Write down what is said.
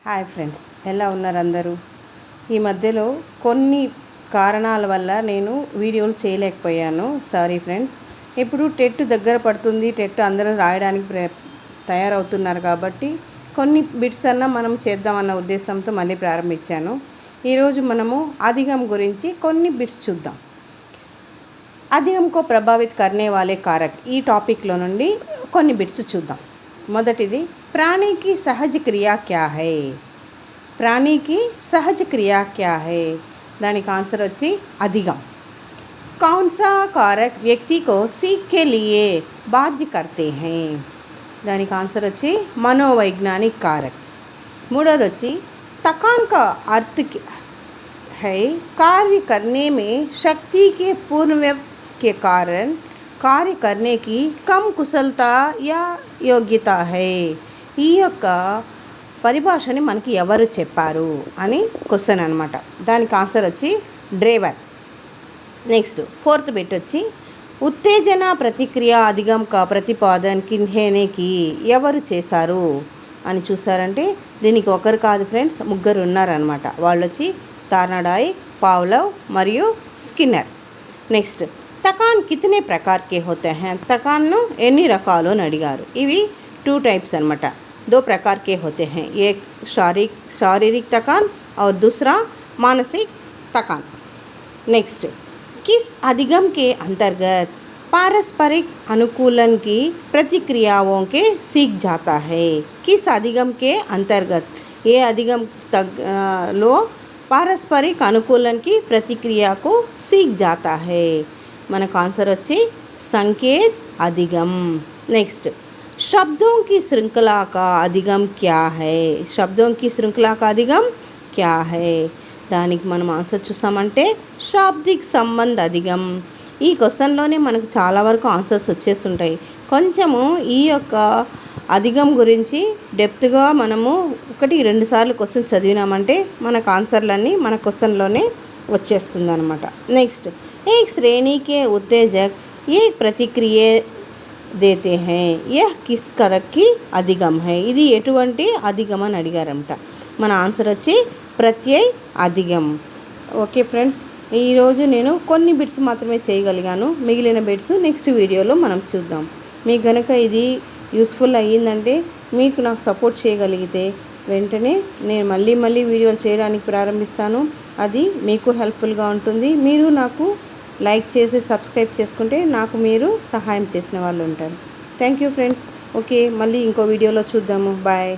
Hi friends, ఎలా ఉన్నారు అందరూ? ఈ మధ్యలో కొన్ని కారణాల వల్ల నేను వీడియోలు చేయలేకపోయాను. Sorry friends. ఇప్పుడు టెట్ దగ్గర పడుతుంది. టెట్ అందరూ రాయడానికి తయారవుతున్నారు కాబట్టి కొన్ని బిట్స్ అన్నా మనం చేద్దామన్న ఉద్దేశంతో మళ్ళీ ప్రారంభించాను. ఈరోజు మనము అధిగం గురించి కొన్ని బిట్స్ చూద్దాం. అధిగం కో ప్రభావిత్ కర్నే వాలే కారక్, ఈ టాపిక్లో నుండి కొన్ని బిట్స్ చూద్దాం. మొదటిది, प्राणी की सहज क्रिया क्या है? प्राणी की सहज क्रिया क्या है? दानिक आंसर వచ్చి अधिगम. कौन सा कारक व्यक्ति को सीख के लिए बाध्य करते हैं? दानिक आंसर వచ్చి मनोवैज्ञानिक कारक. మూడోది వచ్చి थकान का अर्थ है कार्य करने में शक्ति के पूर्ण के कारण कार्य करने की कम कुशलता या योग्यता है. ఈ యొక్క పరిభాషని మనకి ఎవరు చెప్పారు అని క్వశ్చన్ అనమాట. దానికి ఆన్సర్ వచ్చి డ్రైవర్. నెక్స్ట్ ఫోర్త్ బిట్ వచ్చి ఉత్తేజన ప్రతిక్రియ అధిగం కా ప్రతిపాదన్ కిన్హేనేకి, ఎవరు చేశారు అని చూసారంటే దీనికి ఒకరు కాదు ఫ్రెండ్స్, ముగ్గురు ఉన్నారనమాట. వాళ్ళు వచ్చి తార్నాడాయ్, పావ్లవ్ మరియు స్కిన్నర్. నెక్స్ట్ తకాన్ కితనే ప్రకార్కే హోతే హై? తకాన్ను ఎన్ని రకాలు అని అడిగారు. ఇవి 2 टाइप्स అనమాట. 2 प्रकार के होते हैं. एक शारीरिक थकान और दूसरा मानसिक थकान. नेक्स्ट, किस अधिगम के अंतर्गत पारस्परिक अनुकूलन की प्रतिक्रियाओं के सीख जाता है? किस अधिगम के अंतर्गत ये अधिगम लो पारस्परिक अनुकूलन की प्रतिक्रिया को सीख जाता है? మనకు ఆన్సర్ వచ్చి संकेत अधिगम. नेक्स्ट, शब्दों की श्रृंखला का अधिगम क्या है? शब्दों की श्रृंखला का अधिगम क्या है? దానికి మనం ఆన్సర్ చూసామంటే శాబ్దిక్ సంబంధ అధిగం. ఈ క్వశ్చన్లోనే మనకు చాలా వరకు ఆన్సర్స్ వచ్చేస్తుంటాయి. కొంచెము ఈ యొక్క అధిగం గురించి డెప్త్గా మనము 1-2 సార్లు క్వశ్చన్ చదివినామంటే మనకు ఆన్సర్లన్నీ మన క్వశ్చన్లోనే వచ్చేస్తుంది అనమాట. నెక్స్ట్, एक श्रेणी के उत्तेजक एक प्रतिक्रिया देते हैं, यह किस तरह की अधिगम है? ఇది ఎటువంటి అధిగం అని అడిగారంట. మన ఆన్సర్ వచ్చి ప్రత్యయ అధిగం. ఓకే ఫ్రెండ్స్, ఈరోజు నేను కొన్ని బిట్స్ మాత్రమే చేయగలిగాను. మిగిలిన బిట్స్ నెక్స్ట్ వీడియోలో మనం చూద్దాం. మీకు కనుక ఇది యూస్ఫుల్ అయ్యిందంటే, మీకు నాకు సపోర్ట్ చేయగలిగితే వెంటనే నేను మళ్ళీ వీడియోలు చేయడానికి ప్రారంభిస్తాను. అది మీకు హెల్ప్ఫుల్గా ఉంటుంది. మీరు నాకు లైక్ చేసి సబ్స్క్రైబ్ చేసుకుంటే నాకు మీరు సహాయం చేసిన వాళ్ళు ఉంటారు. Thank you friends. ఓకే, మళ్ళీ ఇంకో వీడియోలో చూద్దాము. బాయ్.